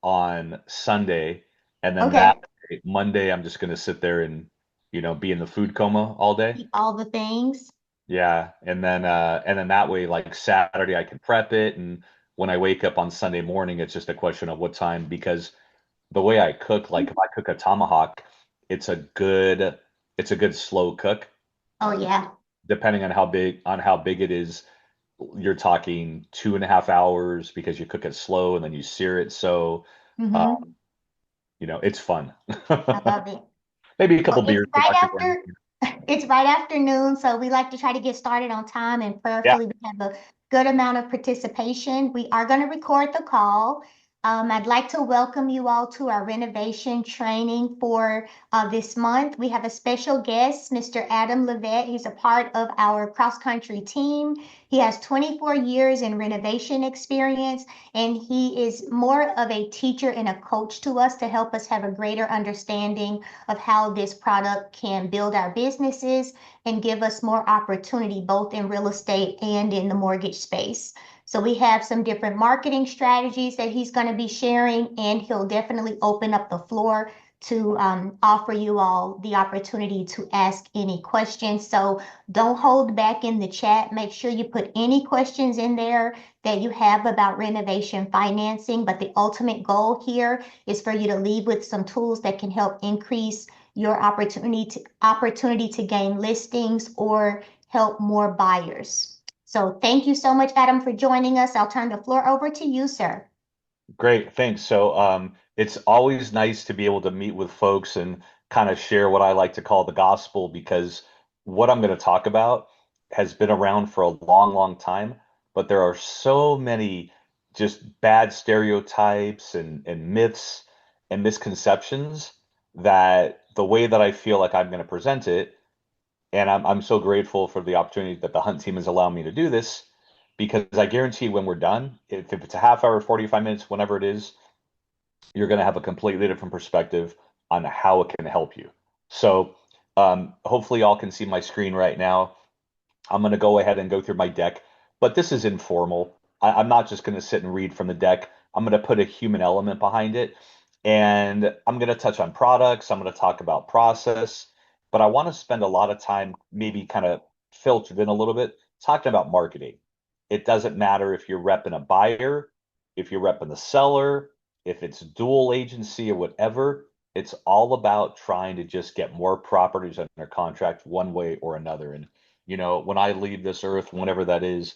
on Sunday, and then that Okay. Monday I'm just gonna sit there and be in the food coma all day. Eat all the things. Yeah, and then that way, like Saturday, I can prep it, and when I wake up on Sunday morning, it's just a question of what time. Because the way I cook, like if I cook a tomahawk, it's a good it's a good slow cook. Oh yeah. Depending on how big it is, you're talking 2.5 hours because you cook it slow and then you sear it. So, uh, Mm-hmm. it's fun. I love it. Maybe a Well, couple it's beers in the right background. after it's right afternoon, so we like to try to get started on time and Yeah. prayerfully we have a good amount of participation. We are going to record the call. I'd like to welcome you all to our renovation training for this month. We have a special guest, Mr. Adam Levette. He's a part of our cross-country team. He has 24 years in renovation experience, and he is more of a teacher and a coach to us to help us have a greater understanding of how this product can build our businesses and give us more opportunity both in real estate and in the mortgage space. So we have some different marketing strategies that he's going to be sharing, and he'll definitely open up the floor to offer you all the opportunity to ask any questions. So don't hold back in the chat. Make sure you put any questions in there that you have about renovation financing. But the ultimate goal here is for you to leave with some tools that can help increase your opportunity to gain listings or help more buyers. So thank you so much, Adam, for joining us. I'll turn the floor over to you, sir. Great, thanks. So, it's always nice to be able to meet with folks and kind of share what I like to call the gospel, because what I'm going to talk about has been around for a long, long time, but there are so many just bad stereotypes and myths and misconceptions that the way that I feel like I'm going to present it, and I'm so grateful for the opportunity that the Hunt team has allowed me to do this, because I guarantee when we're done, if it's a half hour, 45 minutes, whenever it is, you're going to have a completely different perspective on how it can help you. So, hopefully, y'all can see my screen right now. I'm going to go ahead and go through my deck, but this is informal. I'm not just going to sit and read from the deck. I'm going to put a human element behind it, and I'm going to touch on products. I'm going to talk about process, but I want to spend a lot of time, maybe kind of filtered in a little bit, talking about marketing. It doesn't matter if you're repping a buyer, if you're repping the seller, if it's dual agency or whatever. It's all about trying to just get more properties under contract one way or another. And when I leave this earth, whenever that is,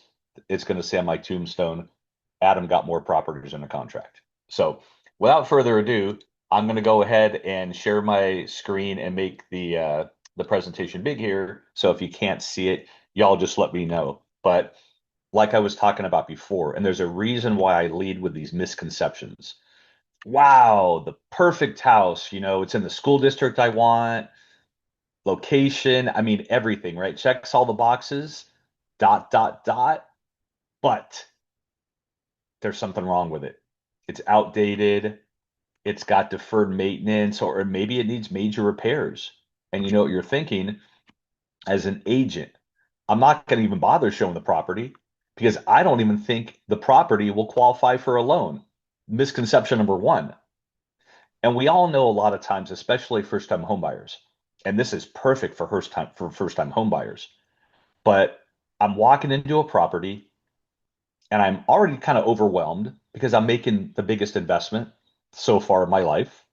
it's going to say on my tombstone, Adam got more properties under contract. So, without further ado, I'm going to go ahead and share my screen and make the presentation big here. So if you can't see it, y'all just let me know. But like I was talking about before, and there's a reason why I lead with these misconceptions. Wow, the perfect house, it's in the school district I want, location, I mean everything, right? Checks all the boxes, dot, dot, dot. But there's something wrong with it. It's outdated. It's got deferred maintenance, or maybe it needs major repairs. And you know what you're thinking as an agent? I'm not going to even bother showing the property because I don't even think the property will qualify for a loan. Misconception number one. And we all know a lot of times, especially first-time homebuyers, and this is perfect for first-time homebuyers. But I'm walking into a property and I'm already kind of overwhelmed because I'm making the biggest investment so far in my life.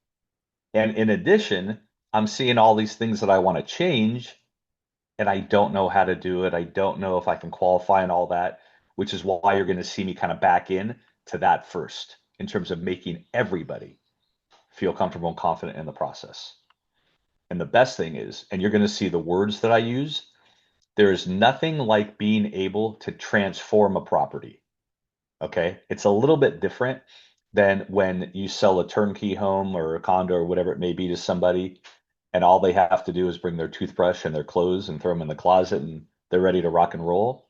And in addition, I'm seeing all these things that I want to change, and I don't know how to do it. I don't know if I can qualify and all that, which is why you're going to see me kind of back in to that first in terms of making everybody feel comfortable and confident in the process. And the best thing is, and you're going to see the words that I use, there is nothing like being able to transform a property. Okay. It's a little bit different than when you sell a turnkey home or a condo or whatever it may be to somebody, and all they have to do is bring their toothbrush and their clothes and throw them in the closet and they're ready to rock and roll.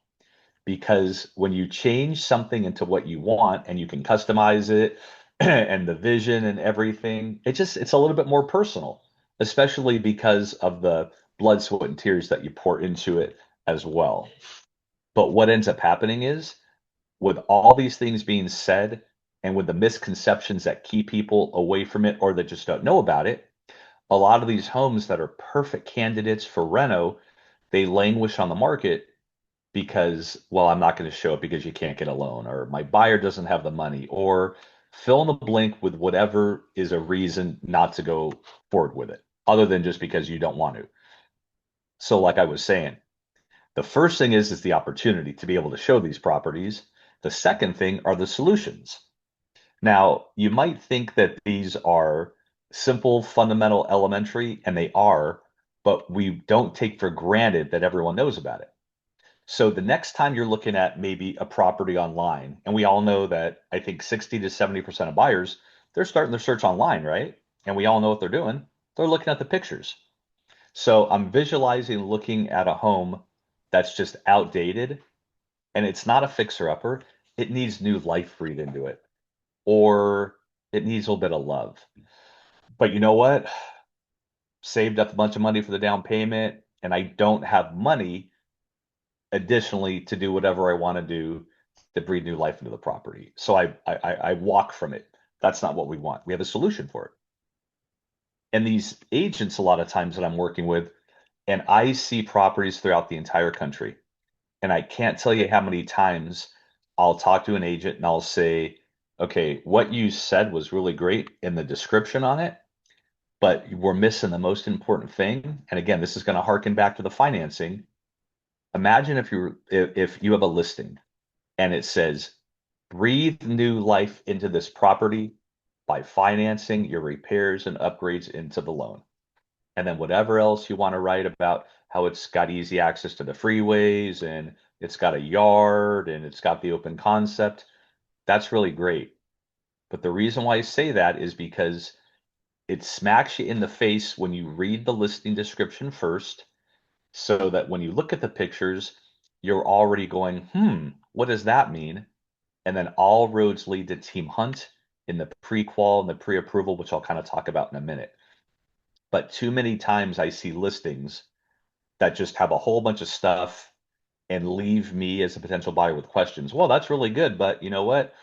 Because when you change something into what you want and you can customize it and the vision and everything, it's a little bit more personal, especially because of the blood, sweat, and tears that you pour into it as well. But what ends up happening is, with all these things being said, and with the misconceptions that keep people away from it or that just don't know about it, a lot of these homes that are perfect candidates for reno, they languish on the market because, well, I'm not going to show it because you can't get a loan, or my buyer doesn't have the money, or fill in the blank with whatever is a reason not to go forward with it, other than just because you don't want to. So, like I was saying, the first thing is the opportunity to be able to show these properties. The second thing are the solutions. Now, you might think that these are simple, fundamental, elementary, and they are, but we don't take for granted that everyone knows about it. So the next time you're looking at maybe a property online, and we all know that I think 60 to 70% of buyers, they're starting their search online, right? And we all know what they're doing. They're looking at the pictures. So I'm visualizing looking at a home that's just outdated and it's not a fixer-upper. It needs new life breathed into it, or it needs a little bit of love. But you know what? Saved up a bunch of money for the down payment, and I don't have money additionally to do whatever I want to do to breathe new life into the property. So I walk from it. That's not what we want. We have a solution for it. And these agents, a lot of times that I'm working with, and I see properties throughout the entire country. And I can't tell you how many times I'll talk to an agent and I'll say, okay, what you said was really great in the description on it, but we're missing the most important thing. And again, this is going to harken back to the financing. Imagine if you have a listing and it says, breathe new life into this property by financing your repairs and upgrades into the loan. And then whatever else you want to write about how it's got easy access to the freeways and it's got a yard and it's got the open concept, that's really great. But the reason why I say that is because it smacks you in the face when you read the listing description first, so that when you look at the pictures, you're already going, what does that mean? And then all roads lead to Team Hunt in the pre-qual and the pre-approval, which I'll kind of talk about in a minute. But too many times I see listings that just have a whole bunch of stuff and leave me as a potential buyer with questions. Well, that's really good, but you know what?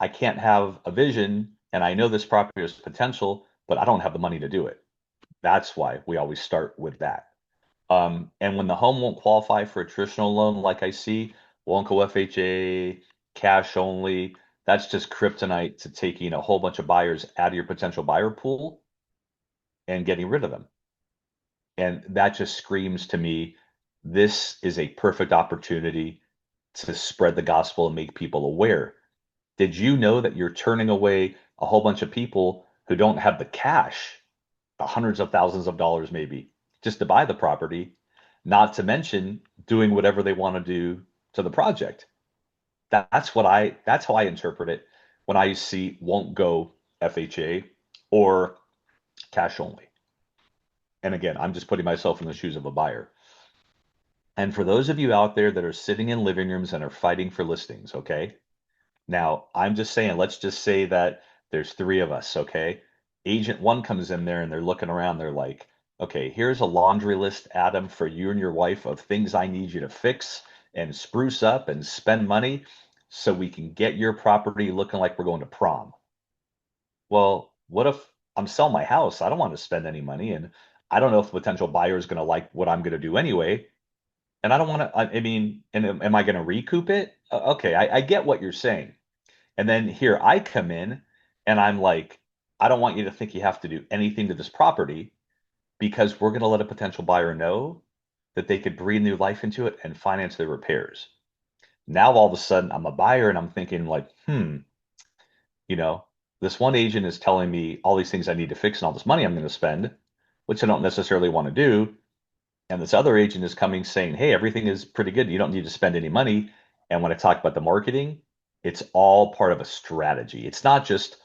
I can't have a vision and I know this property has potential, but I don't have the money to do it. That's why we always start with that. And when the home won't qualify for a traditional loan, like I see, won't go FHA, cash only, that's just kryptonite to taking a whole bunch of buyers out of your potential buyer pool and getting rid of them. And that just screams to me, this is a perfect opportunity to spread the gospel and make people aware. Did you know that you're turning away a whole bunch of people who don't have the cash, the hundreds of thousands of dollars maybe, just to buy the property, not to mention doing whatever they want to do to the project? That's how I interpret it when I see won't go FHA or cash only. And again, I'm just putting myself in the shoes of a buyer. And for those of you out there that are sitting in living rooms and are fighting for listings, okay? Now, I'm just saying, let's just say that there's three of us, okay? Agent one comes in there and they're looking around. They're like, okay, here's a laundry list, Adam, for you and your wife of things I need you to fix and spruce up and spend money so we can get your property looking like we're going to prom. Well, what if I'm selling my house? I don't want to spend any money, and I don't know if the potential buyer is going to like what I'm going to do anyway. And I don't want to, I mean, and am I going to recoup it? Okay, I get what you're saying. And then here I come in and I'm like, I don't want you to think you have to do anything to this property because we're going to let a potential buyer know that they could breathe new life into it and finance their repairs. Now all of a sudden I'm a buyer and I'm thinking like, you know, this one agent is telling me all these things I need to fix and all this money I'm going to spend, which I don't necessarily want to do. And this other agent is coming saying, hey, everything is pretty good. You don't need to spend any money. And when I talk about the marketing, it's all part of a strategy. It's not just,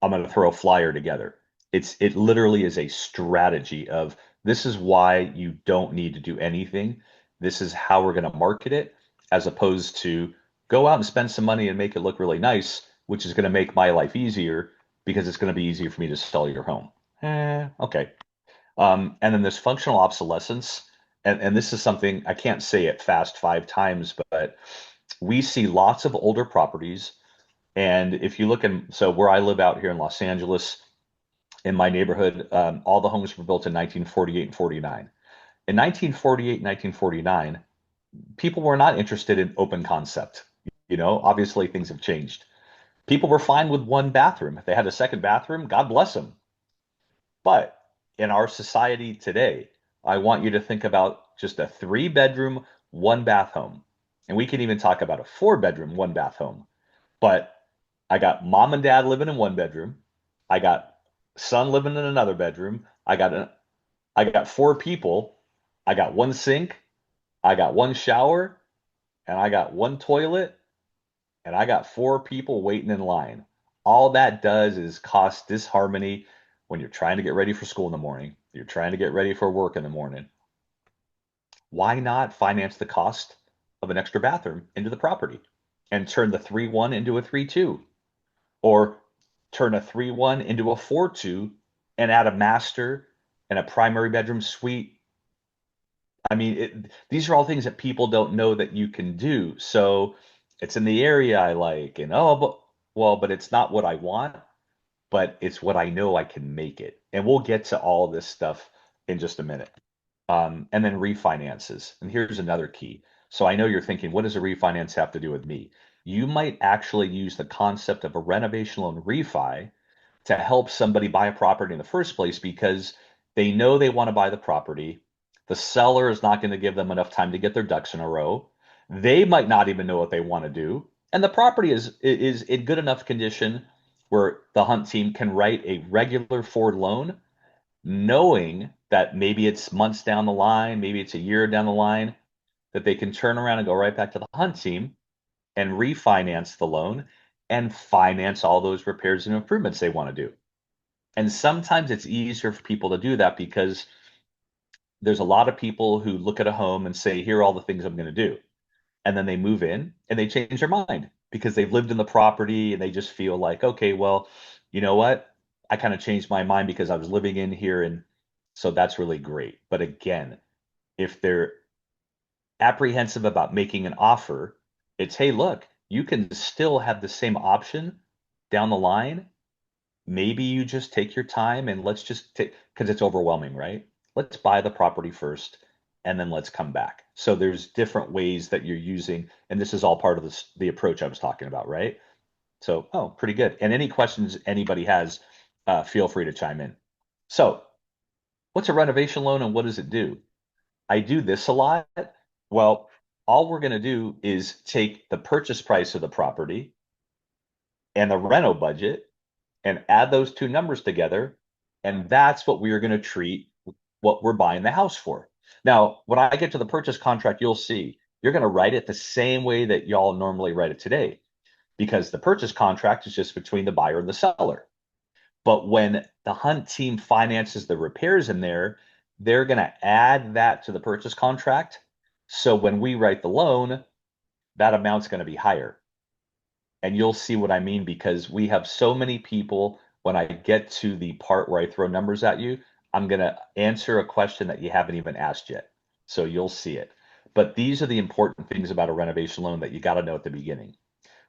I'm going to throw a flyer together. It literally is a strategy of, this is why you don't need to do anything. This is how we're going to market it, as opposed to go out and spend some money and make it look really nice, which is going to make my life easier because it's going to be easier for me to sell your home. Okay. And then there's functional obsolescence. And this is something I can't say it fast five times, but we see lots of older properties And if you look in, so where I live out here in Los Angeles, in my neighborhood, all the homes were built in 1948 and 49. In 1948, 1949, people were not interested in open concept. Obviously things have changed. People were fine with one bathroom. If they had a second bathroom, God bless them. But in our society today, I want you to think about just a three-bedroom, one bath home. And we can even talk about a four-bedroom, one bath home. But I got mom and dad living in one bedroom. I got son living in another bedroom. I got four people. I got one sink. I got one shower, and I got one toilet, and I got four people waiting in line. All that does is cause disharmony when you're trying to get ready for school in the morning. You're trying to get ready for work in the morning. Why not finance the cost of an extra bathroom into the property and turn the 3-1 into a 3-2, or turn a 3-1 into a 4-2 and add a master and a primary bedroom suite. I mean, these are all things that people don't know that you can do. So it's in the area I like, and but it's not what I want, but it's what I know I can make it. And we'll get to all this stuff in just a minute. And then refinances. And here's another key. So I know you're thinking, what does a refinance have to do with me? You might actually use the concept of a renovation loan refi to help somebody buy a property in the first place because they know they want to buy the property. The seller is not going to give them enough time to get their ducks in a row. They might not even know what they want to do. And the property is in good enough condition where the hunt team can write a regular forward loan, knowing that maybe it's months down the line, maybe it's a year down the line, that they can turn around and go right back to the hunt team and refinance the loan and finance all those repairs and improvements they want to do. And sometimes it's easier for people to do that because there's a lot of people who look at a home and say, here are all the things I'm going to do. And then they move in and they change their mind because they've lived in the property and they just feel like, okay, well, you know what? I kind of changed my mind because I was living in here. And so that's really great. But again, if they're apprehensive about making an offer, it's, hey, look, you can still have the same option down the line. Maybe you just take your time and let's just take, because it's overwhelming, right? Let's buy the property first and then let's come back. So there's different ways that you're using, and this is all part of the approach I was talking about, right? So, oh, pretty good. And any questions anybody has, feel free to chime in. So, what's a renovation loan and what does it do? I do this a lot. Well, all we're going to do is take the purchase price of the property and the reno budget and add those two numbers together. And that's what we are going to treat what we're buying the house for. Now, when I get to the purchase contract, you'll see you're going to write it the same way that y'all normally write it today, because the purchase contract is just between the buyer and the seller. But when the hunt team finances the repairs in there, they're going to add that to the purchase contract. So when we write the loan, that amount's going to be higher. And you'll see what I mean because we have so many people. When I get to the part where I throw numbers at you, I'm going to answer a question that you haven't even asked yet. So you'll see it. But these are the important things about a renovation loan that you got to know at the beginning.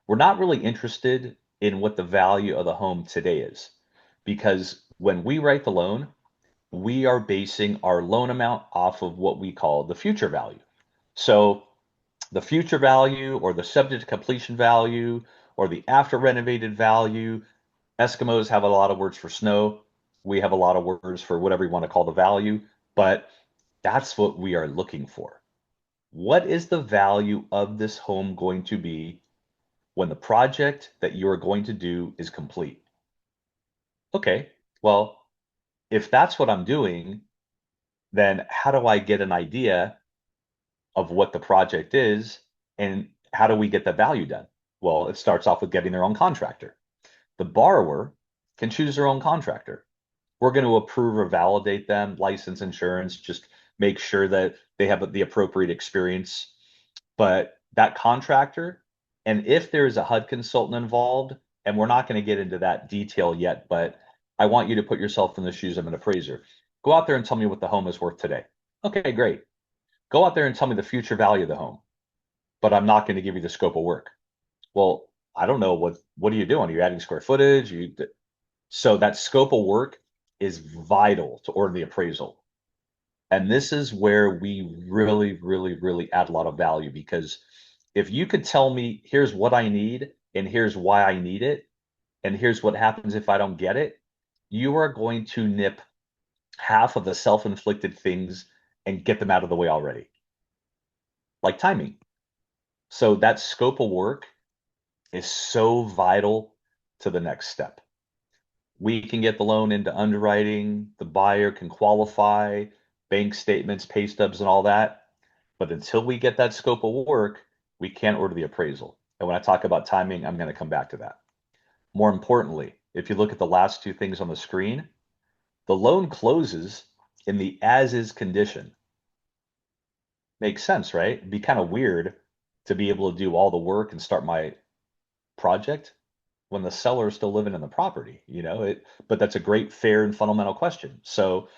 We're not really interested in what the value of the home today is because when we write the loan, we are basing our loan amount off of what we call the future value. So the future value or the subject to completion value or the after renovated value. Eskimos have a lot of words for snow. We have a lot of words for whatever you want to call the value, but that's what we are looking for. What is the value of this home going to be when the project that you are going to do is complete? Okay, well, if that's what I'm doing, then how do I get an idea of what the project is and how do we get the value done? Well, it starts off with getting their own contractor. The borrower can choose their own contractor. We're going to approve or validate them, license, insurance, just make sure that they have the appropriate experience. But that contractor, and if there's a HUD consultant involved, and we're not going to get into that detail yet, but I want you to put yourself in the shoes of an appraiser. Go out there and tell me what the home is worth today. Okay, great. Go out there and tell me the future value of the home, but I'm not going to give you the scope of work. Well, I don't know what are you doing? Are you adding square footage? So that scope of work is vital to order the appraisal. And this is where we really, really, really add a lot of value because if you could tell me, here's what I need and here's why I need it, and here's what happens if I don't get it, you are going to nip half of the self-inflicted things and get them out of the way already, like timing. So that scope of work is so vital to the next step. We can get the loan into underwriting, the buyer can qualify, bank statements, pay stubs, and all that. But until we get that scope of work, we can't order the appraisal. And when I talk about timing, I'm going to come back to that. More importantly, if you look at the last two things on the screen, the loan closes in the as is condition. Makes sense, right? It'd be kind of weird to be able to do all the work and start my project when the seller is still living in the property, but that's a great, fair, and fundamental question. So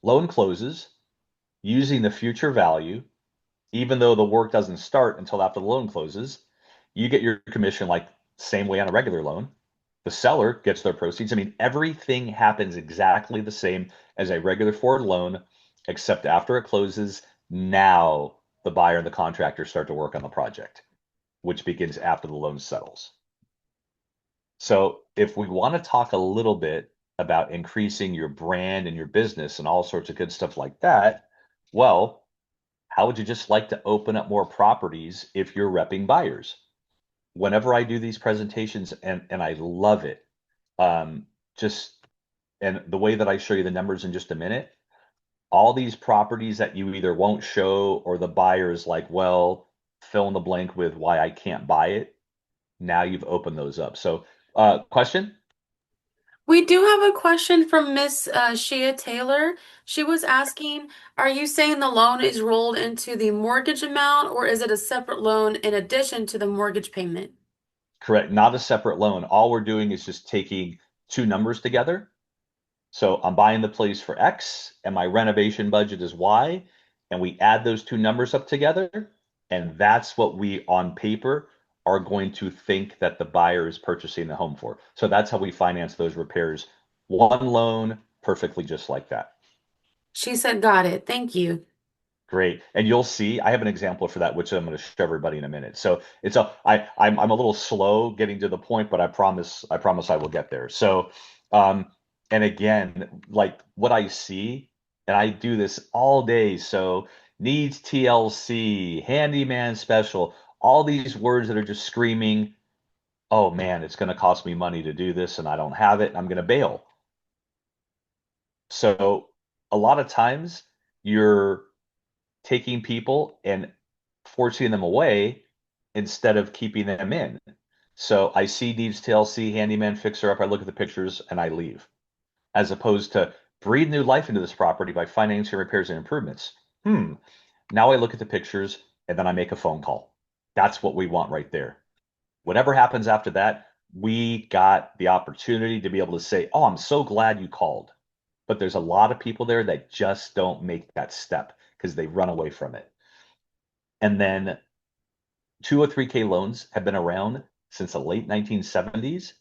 loan closes using the future value, even though the work doesn't start until after the loan closes. You get your commission like same way on a regular loan. The seller gets their proceeds. I mean, everything happens exactly the same as a regular forward loan, except after it closes, now the buyer and the contractor start to work on the project, which begins after the loan settles. So if we want to talk a little bit about increasing your brand and your business and all sorts of good stuff like that, well, how would you just like to open up more properties if you're repping buyers? Whenever I do these presentations, and I love it, just and the way that I show you the numbers in just a minute, all these properties that you either won't show or the buyer is like, well, fill in the blank with why I can't buy it. Now you've opened those up. So, question? We do have a question from Miss Shea Taylor. She was asking, are you saying the loan is rolled into the mortgage amount or is it a separate loan in addition to the mortgage payment? Correct. Not a separate loan. All we're doing is just taking two numbers together. So I'm buying the place for X and my renovation budget is Y. And we add those two numbers up together. And that's what we on paper are going to think that the buyer is purchasing the home for. So that's how we finance those repairs. One loan, perfectly just like that. She said, got it. Thank you. Great. And you'll see, I have an example for that, which I'm going to show everybody in a minute. So I'm a little slow getting to the point, but I promise I will get there. So, um, and again, like what I see, and I do this all day. So needs TLC, handyman special, all these words that are just screaming, oh man, it's going to cost me money to do this and I don't have it and I'm going to bail. So a lot of times you're taking people and forcing them away instead of keeping them in. So I see needs TLC, handyman, fixer up. I look at the pictures and I leave, as opposed to breathe new life into this property by financing repairs and improvements. Now I look at the pictures and then I make a phone call. That's what we want right there. Whatever happens after that, we got the opportunity to be able to say, oh, I'm so glad you called. But there's a lot of people there that just don't make that step because they run away from it. And then 203K loans have been around since the late 1970s.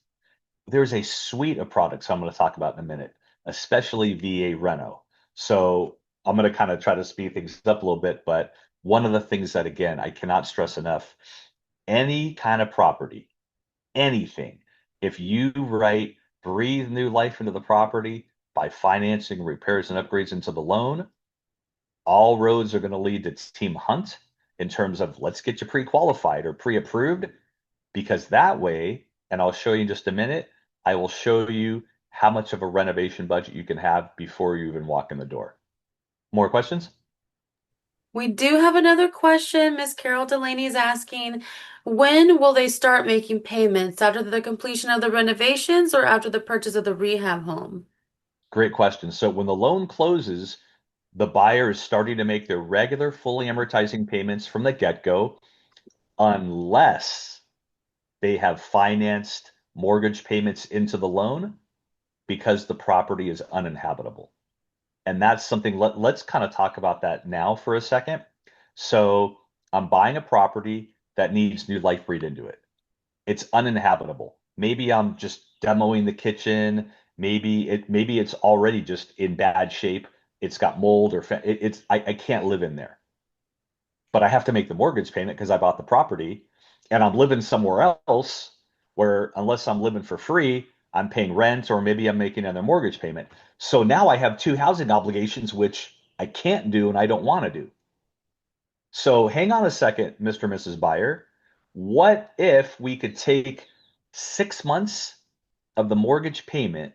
There's a suite of products I'm going to talk about in a minute, especially VA Reno. So I'm going to kind of try to speed things up a little bit, but one of the things that, again, I cannot stress enough, any kind of property, anything, if you write breathe new life into the property by financing repairs and upgrades into the loan, all roads are going to lead to Team Hunt in terms of let's get you pre-qualified or pre-approved, because that way, and I'll show you in just a minute, I will show you how much of a renovation budget you can have before you even walk in the door. More questions? We do have another question. Miss Carol Delaney is asking, when will they start making payments? After the completion of the renovations or after the purchase of the rehab home? Great question. So when the loan closes, the buyer is starting to make their regular fully amortizing payments from the get-go, unless they have financed mortgage payments into the loan because the property is uninhabitable. And that's something, let's kind of talk about that now for a second. So I'm buying a property that needs new life breathed into it. it's uninhabitable. Maybe I'm just demoing the kitchen. Maybe it's already just in bad shape. It's got mold or I can't live in there. But I have to make the mortgage payment because I bought the property and I'm living somewhere else where unless I'm living for free, I'm paying rent or maybe I'm making another mortgage payment. So now I have two housing obligations which I can't do and I don't want to do. So hang on a second, Mr. and Mrs. Buyer. What if we could take 6 months of the mortgage payment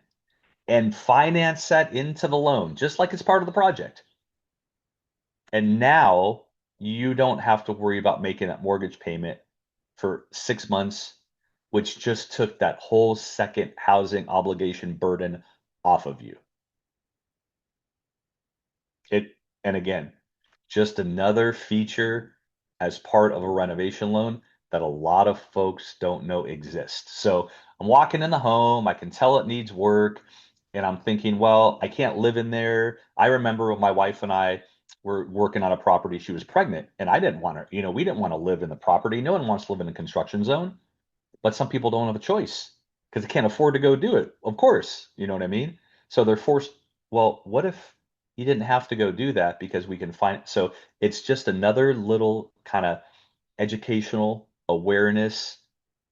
and finance that into the loan, just like it's part of the project? And now you don't have to worry about making that mortgage payment for 6 months, which just took that whole second housing obligation burden off of you. It, and again, just another feature as part of a renovation loan that a lot of folks don't know exists. So I'm walking in the home, I can tell it needs work, and I'm thinking, well, I can't live in there. I remember when my wife and I were working on a property, she was pregnant, and I didn't want to, we didn't want to live in the property. No one wants to live in a construction zone, but some people don't have a choice because they can't afford to go do it. Of course, you know what I mean? So they're forced. Well, what if you didn't have to go do that because we can find so it's just another little kind of educational awareness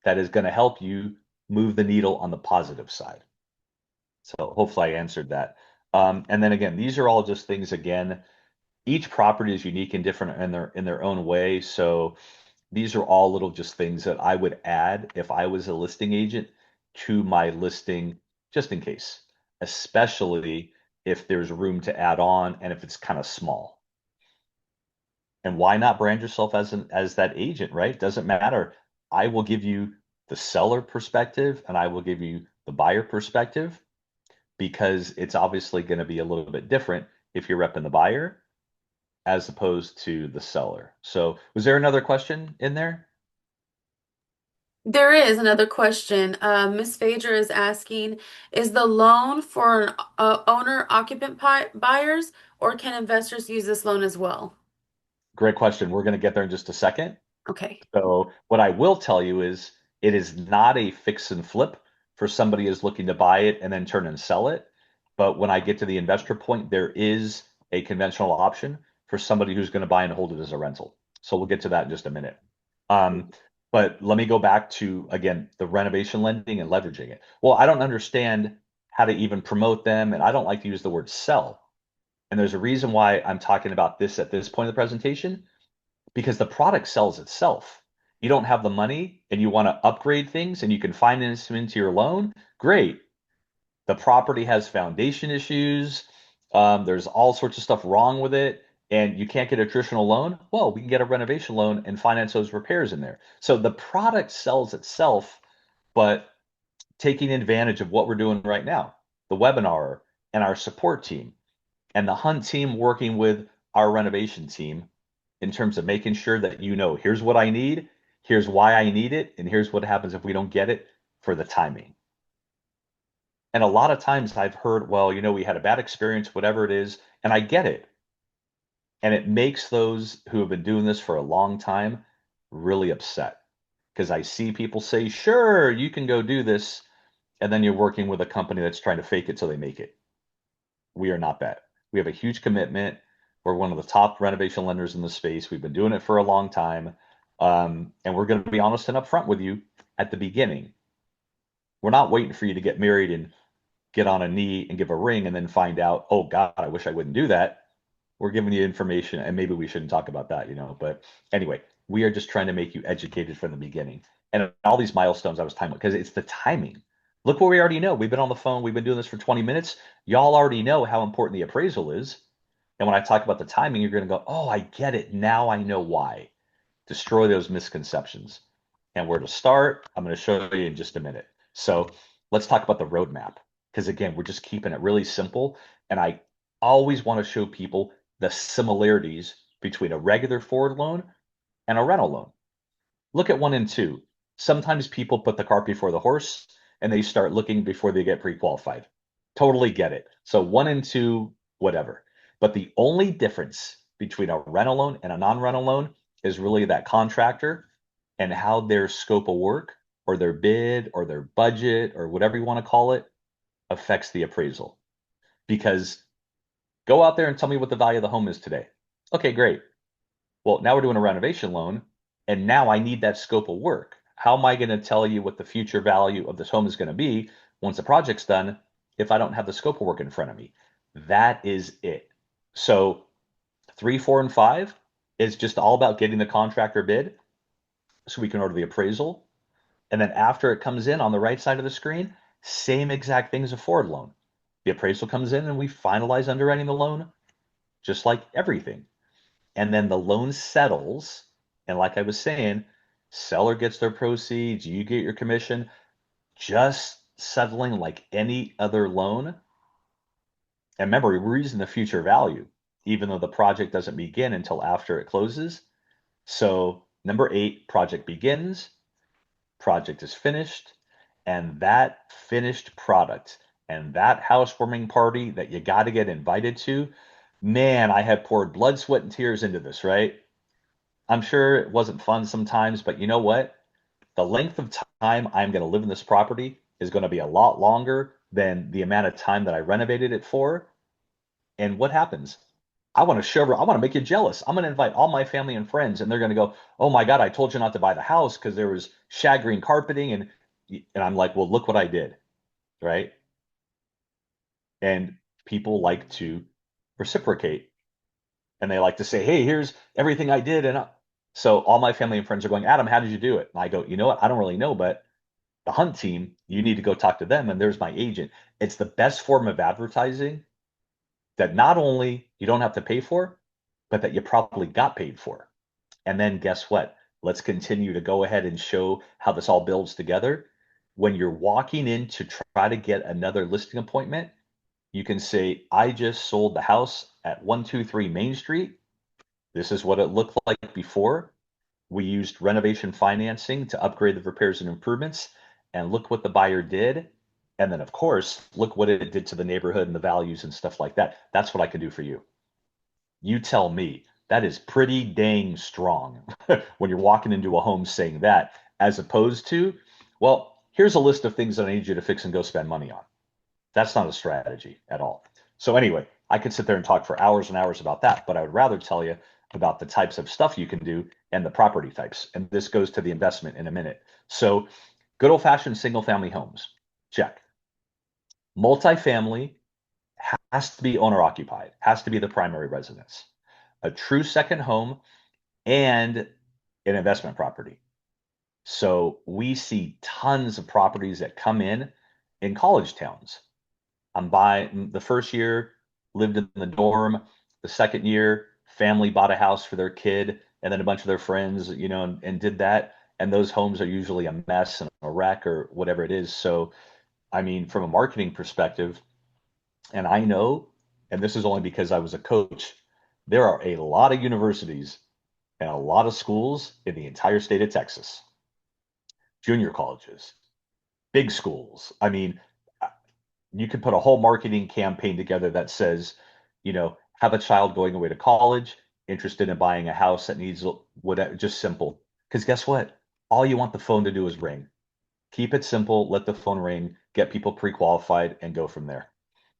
that is going to help you move the needle on the positive side. So hopefully I answered that. And then again, these are all just things again, each property is unique and different in their own way. So these are all little just things that I would add if I was a listing agent to my listing, just in case, especially if there's room to add on and if it's kind of small. And why not brand yourself as that agent, right? Doesn't matter. I will give you the seller perspective and I will give you the buyer perspective because it's obviously going to be a little bit different if you're repping the buyer as opposed to the seller. So, was there another question in there? There is another question. Ms. Phaedra is asking, is the loan for an owner occupant buyers, or can investors use this loan as well? Great question. We're going to get there in just a second. Okay. So what I will tell you is it is not a fix and flip for somebody who's looking to buy it and then turn and sell it. But when I get to the investor point, there is a conventional option for somebody who's going to buy and hold it as a rental. So we'll get to that in just a minute. Um, but let me go back to, again, the renovation lending and leveraging it. Well, I don't understand how to even promote them, and I don't like to use the word sell. And there's a reason why I'm talking about this at this point of the presentation because the product sells itself. You don't have the money and you want to upgrade things and you can finance them into your loan. Great. The property has foundation issues. There's all sorts of stuff wrong with it, and you can't get a traditional loan. Well, we can get a renovation loan and finance those repairs in there. So the product sells itself, but taking advantage of what we're doing right now, the webinar and our support team and the Hunt team working with our renovation team in terms of making sure that here's what I need, here's why I need it, and here's what happens if we don't get it for the timing. And a lot of times I've heard, well, we had a bad experience, whatever it is, and I get it. And it makes those who have been doing this for a long time really upset because I see people say, sure, you can go do this. And then you're working with a company that's trying to fake it so they make it. We are not that. We have a huge commitment. We're one of the top renovation lenders in the space. We've been doing it for a long time. And we're going to be honest and upfront with you at the beginning. We're not waiting for you to get married and get on a knee and give a ring and then find out, oh God, I wish I wouldn't do that. We're giving you information and maybe we shouldn't talk about that. But anyway, we are just trying to make you educated from the beginning. And all these milestones I was timing because it's the timing. Look what we already know. We've been on the phone. We've been doing this for 20 minutes. Y'all already know how important the appraisal is. And when I talk about the timing, you're going to go, oh, I get it. Now I know why. Destroy those misconceptions. And where to start, I'm going to show you in just a minute. So let's talk about the roadmap. Because again, we're just keeping it really simple. And I always want to show people the similarities between a regular forward loan and a rental loan. Look at 1 and 2. Sometimes people put the cart before the horse and they start looking before they get pre-qualified. Totally get it. So 1 and 2, whatever. But the only difference between a rental loan and a non-rental loan is really that contractor and how their scope of work or their bid or their budget or whatever you want to call it affects the appraisal. Because go out there and tell me what the value of the home is today. Okay, great. Well, now we're doing a renovation loan, and now I need that scope of work. How am I going to tell you what the future value of this home is going to be once the project's done if I don't have the scope of work in front of me? That is it. So 3, 4, and 5 is just all about getting the contractor bid so we can order the appraisal. And then after it comes in on the right side of the screen, same exact thing as a forward loan. The appraisal comes in and we finalize underwriting the loan, just like everything. And then the loan settles. And like I was saying, seller gets their proceeds, you get your commission, just settling like any other loan. And remember, we're using the future value, even though the project doesn't begin until after it closes. So number 8, project begins, project is finished, and that finished product and that housewarming party that you got to get invited to, man, I have poured blood, sweat, and tears into this, right? I'm sure it wasn't fun sometimes, but you know what? The length of time I'm going to live in this property is going to be a lot longer than the amount of time that I renovated it for. And what happens? I want to make you jealous. I'm going to invite all my family and friends, and they're going to go, "Oh my God, I told you not to buy the house because there was shag green carpeting." And I'm like, "Well, look what I did." Right? And people like to reciprocate and they like to say, "Hey, here's everything I did." So all my family and friends are going, "Adam, how did you do it?" And I go, "You know what? I don't really know, but the hunt team, you need to go talk to them. And there's my agent." It's the best form of advertising that not only you don't have to pay for, but that you probably got paid for. And then guess what? Let's continue to go ahead and show how this all builds together. When you're walking in to try to get another listing appointment, you can say, "I just sold the house at 123 Main Street. This is what it looked like before. We used renovation financing to upgrade the repairs and improvements. And look what the buyer did. And then, of course, look what it did to the neighborhood and the values and stuff like that. That's what I can do for you." You tell me. That is pretty dang strong when you're walking into a home saying that, as opposed to, "Well, here's a list of things that I need you to fix and go spend money on." That's not a strategy at all. So anyway, I could sit there and talk for hours and hours about that, but I would rather tell you about the types of stuff you can do and the property types. And this goes to the investment in a minute. So good old fashioned single family homes, check. Multifamily has to be owner occupied, has to be the primary residence. A true second home and an investment property. So we see tons of properties that come in college towns. I'm buying the first year, lived in the dorm. The second year, family bought a house for their kid, and then a bunch of their friends, and did that. And those homes are usually a mess and a wreck or whatever it is. So, I mean, from a marketing perspective, and I know, and this is only because I was a coach, there are a lot of universities and a lot of schools in the entire state of Texas, junior colleges, big schools. I mean, you could put a whole marketing campaign together that says, have a child going away to college, interested in buying a house that needs whatever, just simple. Because guess what? All you want the phone to do is ring. Keep it simple, let the phone ring, get people pre-qualified, and go from there.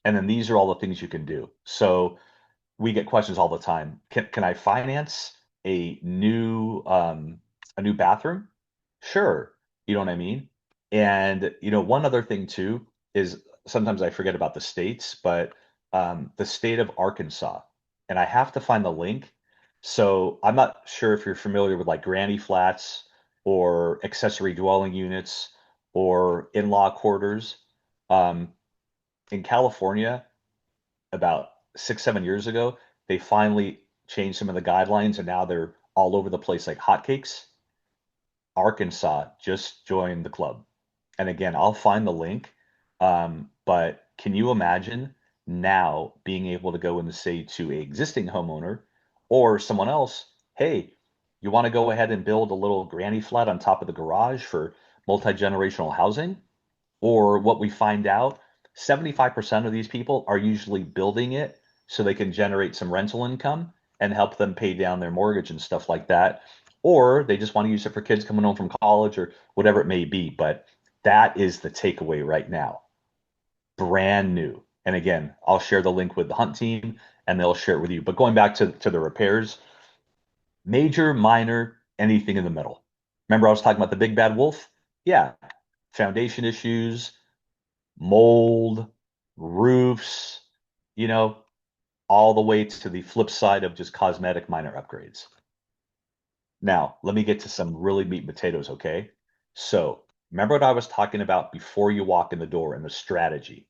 And then these are all the things you can do. So we get questions all the time. Can I finance a new bathroom? Sure. You know what I mean? And one other thing too is sometimes I forget about the states, but the state of Arkansas, and I have to find the link. So I'm not sure if you're familiar with like granny flats or accessory dwelling units or in-law quarters. Um, in California, about 6, 7 years ago, they finally changed some of the guidelines, and now they're all over the place like hotcakes. Arkansas just joined the club. And again, I'll find the link. But can you imagine now being able to go and say to a existing homeowner or someone else, "Hey, you want to go ahead and build a little granny flat on top of the garage for multi-generational housing?" Or what we find out, 75% of these people are usually building it so they can generate some rental income and help them pay down their mortgage and stuff like that. or they just want to use it for kids coming home from college or whatever it may be. But that is the takeaway right now. Brand new. And again, I'll share the link with the hunt team and they'll share it with you. But going back to the repairs, major, minor, anything in the middle. Remember, I was talking about the big bad wolf? Yeah. Foundation issues, mold, roofs, you know, all the way to the flip side of just cosmetic minor upgrades. Now, let me get to some really meat and potatoes, okay? So, remember what I was talking about before you walk in the door and the strategy.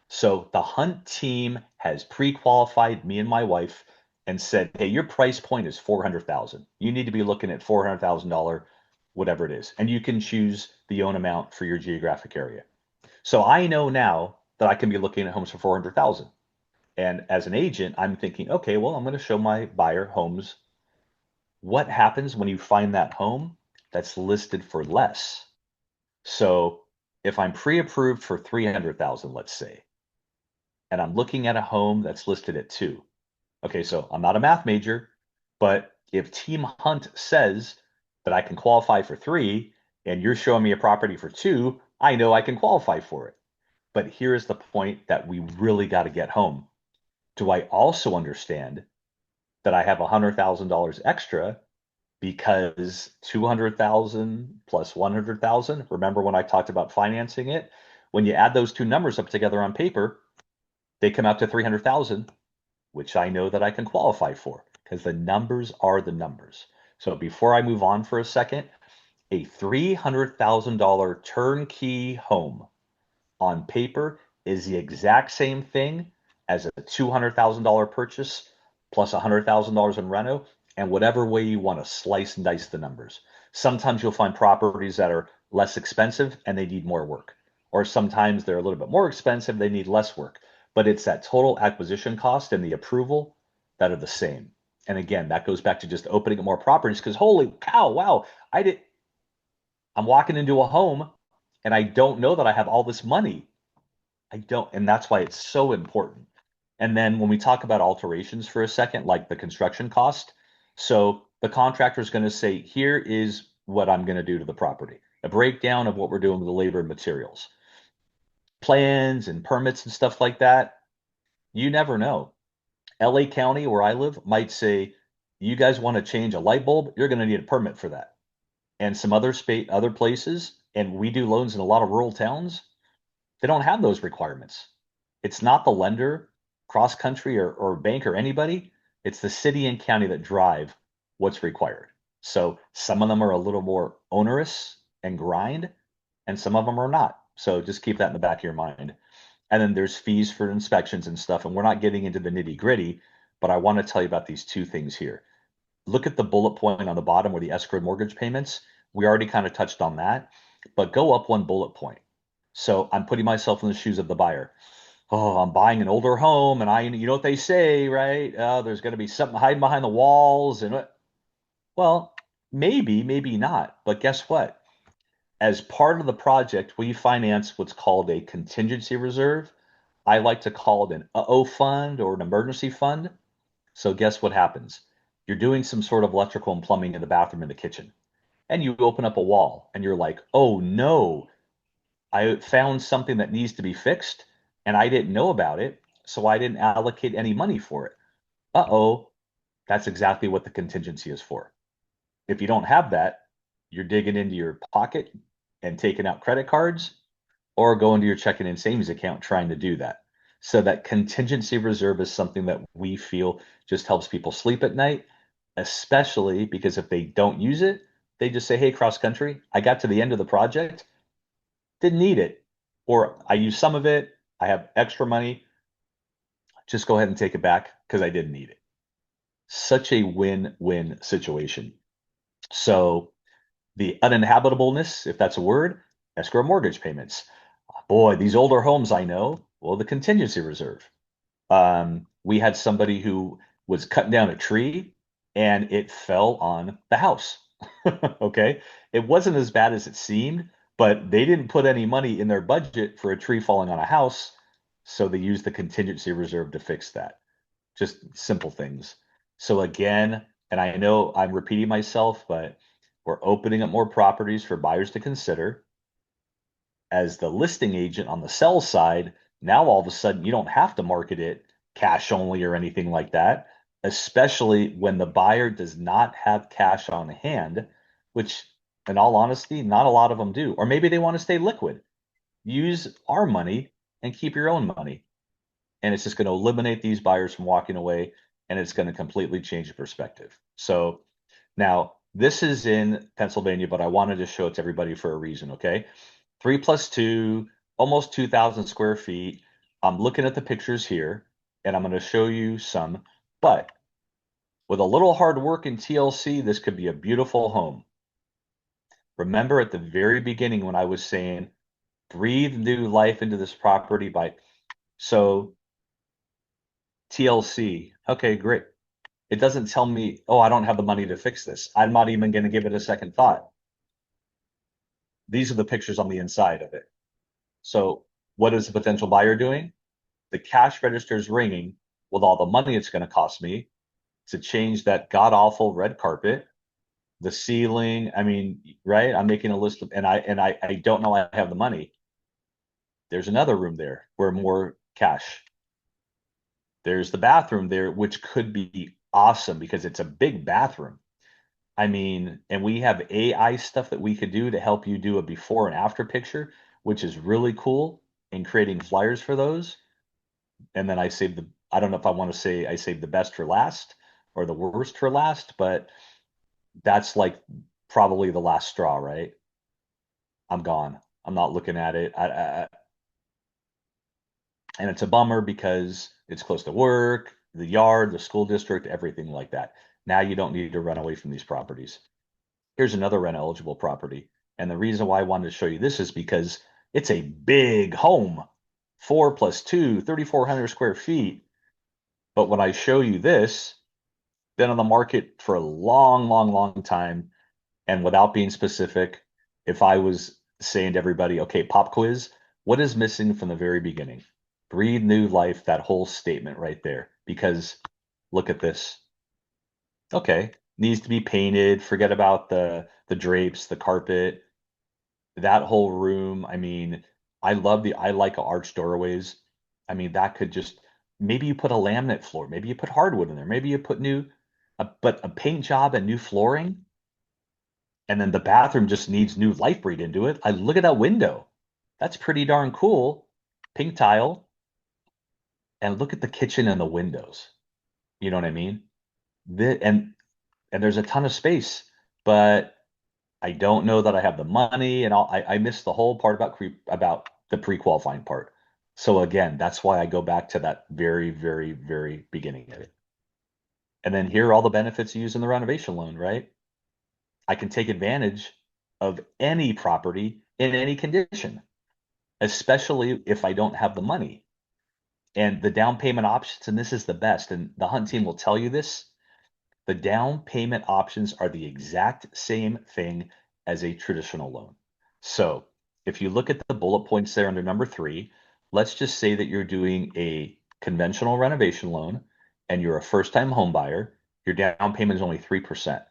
So, the hunt team has pre-qualified me and my wife and said, "Hey, your price point is 400,000. You need to be looking at $400,000 whatever it is. And you can choose the own amount for your geographic area." So, I know now that I can be looking at homes for 400,000. And as an agent, I'm thinking, "Okay, well, I'm going to show my buyer homes. What happens when you find that home that's listed for less?" So if I'm pre-approved for 300,000, let's say, and I'm looking at a home that's listed at 2. Okay, so I'm not a math major, but if Team Hunt says that I can qualify for 3 and you're showing me a property for 2, I know I can qualify for it. But here's the point that we really got to get home. Do I also understand that I have $100,000 extra because 200,000 plus 100,000, remember when I talked about financing it? When you add those two numbers up together on paper, they come out to 300,000, which I know that I can qualify for because the numbers are the numbers. So before I move on for a second, a $300,000 turnkey home on paper is the exact same thing as a $200,000 purchase plus $100,000 in reno, and whatever way you want to slice and dice the numbers. Sometimes you'll find properties that are less expensive and they need more work, or sometimes they're a little bit more expensive, they need less work. But it's that total acquisition cost and the approval that are the same. And again, that goes back to just opening up more properties because holy cow, wow, I'm walking into a home and I don't know that I have all this money. I don't, and that's why it's so important. And then when we talk about alterations for a second, like the construction cost, so the contractor is going to say, here is what I'm going to do to the property, a breakdown of what we're doing with the labor and materials, plans and permits and stuff like that. You never know. LA County, where I live, might say, you guys want to change a light bulb, you're going to need a permit for that. And some other places, and we do loans in a lot of rural towns, they don't have those requirements. It's not the lender, cross country, or bank or anybody. It's the city and county that drive what's required. So some of them are a little more onerous and grind, and some of them are not. So just keep that in the back of your mind. And then there's fees for inspections and stuff. And we're not getting into the nitty gritty, but I want to tell you about these two things here. Look at the bullet point on the bottom where the escrow mortgage payments. We already kind of touched on that, but go up one bullet point. So I'm putting myself in the shoes of the buyer. Oh, I'm buying an older home, and you know what they say, right? There's going to be something hiding behind the walls, and well, maybe not. But guess what? As part of the project, we finance what's called a contingency reserve. I like to call it an uh-oh fund or an emergency fund. So guess what happens? You're doing some sort of electrical and plumbing in the bathroom in the kitchen, and you open up a wall, and you're like, oh no, I found something that needs to be fixed and I didn't know about it, so I didn't allocate any money for it. Uh-oh, that's exactly what the contingency is for. If you don't have that, you're digging into your pocket and taking out credit cards or going to your checking and savings account trying to do that. So that contingency reserve is something that we feel just helps people sleep at night, especially because if they don't use it, they just say, hey, cross country, I got to the end of the project, didn't need it, or I used some of it, I have extra money, just go ahead and take it back because I didn't need it. Such a win-win situation. So the uninhabitableness, if that's a word, escrow mortgage payments. Boy, these older homes I know, well, the contingency reserve. We had somebody who was cutting down a tree and it fell on the house. Okay. It wasn't as bad as it seemed, but they didn't put any money in their budget for a tree falling on a house. So they used the contingency reserve to fix that. Just simple things. So again, And I know I'm repeating myself, but we're opening up more properties for buyers to consider. As the listing agent on the sell side, now all of a sudden you don't have to market it cash only or anything like that, especially when the buyer does not have cash on hand, which in all honesty, not a lot of them do. Or maybe they want to stay liquid. Use our money and keep your own money. And it's just going to eliminate these buyers from walking away, and it's going to completely change the perspective. So now this is in Pennsylvania, but I wanted to show it to everybody for a reason. Okay. 3 plus 2, almost 2,000 square feet. I'm looking at the pictures here and I'm going to show you some, but with a little hard work in TLC, this could be a beautiful home. Remember at the very beginning when I was saying, breathe new life into this property so TLC. Okay, great. It doesn't tell me, oh, I don't have the money to fix this. I'm not even going to give it a second thought. These are the pictures on the inside of it. So what is the potential buyer doing? The cash register is ringing with all the money it's going to cost me to change that god awful red carpet, the ceiling. I mean, right? I'm making a list of, and I don't know I have the money. There's another room there where more cash. There's the bathroom there, which could be awesome because it's a big bathroom. I mean, and we have AI stuff that we could do to help you do a before and after picture, which is really cool in creating flyers for those. And then I don't know if I want to say I saved the best for last or the worst for last, but that's like probably the last straw, right? I'm gone. I'm not looking at it. And it's a bummer because it's close to work, the yard, the school district, everything like that. Now you don't need to run away from these properties. Here's another rent eligible property. And the reason why I wanted to show you this is because it's a big home, 4 plus 2, 3,400 square feet. But when I show you this, been on the market for a long, long, long time. And without being specific, if I was saying to everybody, okay, pop quiz, what is missing from the very beginning? Breathe new life, that whole statement right there. Because look at this. Okay, needs to be painted. Forget about the drapes, the carpet, that whole room. I mean, I like arched doorways. I mean, that could just maybe you put a laminate floor, maybe you put hardwood in there, maybe you put but a paint job and new flooring, and then the bathroom just needs new life breathed into it. I look at that window. That's pretty darn cool. Pink tile, and look at the kitchen and the windows. You know what I mean? The, and there's a ton of space, but I don't know that I have the money, and I missed the whole part about the pre-qualifying part. So again, that's why I go back to that very, very, very beginning of it. And then here are all the benefits you use in the renovation loan, right? I can take advantage of any property in any condition, especially if I don't have the money. And the down payment options, and this is the best, and the Hunt team will tell you this, the down payment options are the exact same thing as a traditional loan. So if you look at the bullet points there under number 3, let's just say that you're doing a conventional renovation loan and you're a first-time home buyer, your down payment is only 3%.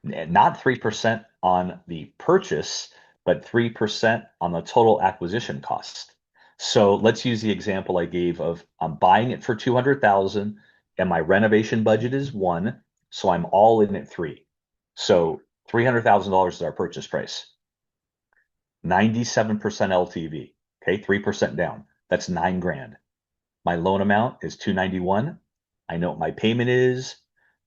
Not 3% on the purchase, but 3% on the total acquisition cost. So let's use the example I gave of I'm buying it for 200,000 and my renovation budget is 1, so I'm all in at 3. So $300,000 is our purchase price. 97% LTV. Okay, 3% down. That's 9 grand. My loan amount is 291. I know what my payment is,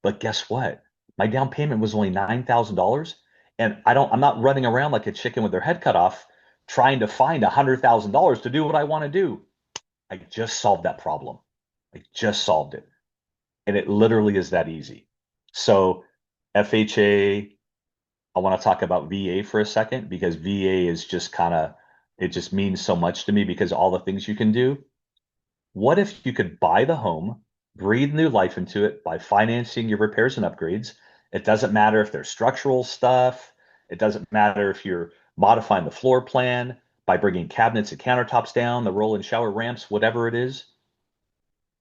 but guess what? My down payment was only $9,000, and I'm not running around like a chicken with their head cut off trying to find $100,000 to do what I want to do. I just solved that problem. I just solved it. And it literally is that easy. So FHA, I want to talk about VA for a second because VA is just it just means so much to me because all the things you can do. What if you could buy the home, breathe new life into it by financing your repairs and upgrades? It doesn't matter if there's structural stuff. It doesn't matter if you're modifying the floor plan by bringing cabinets and countertops down, the roll-in shower ramps, whatever it is.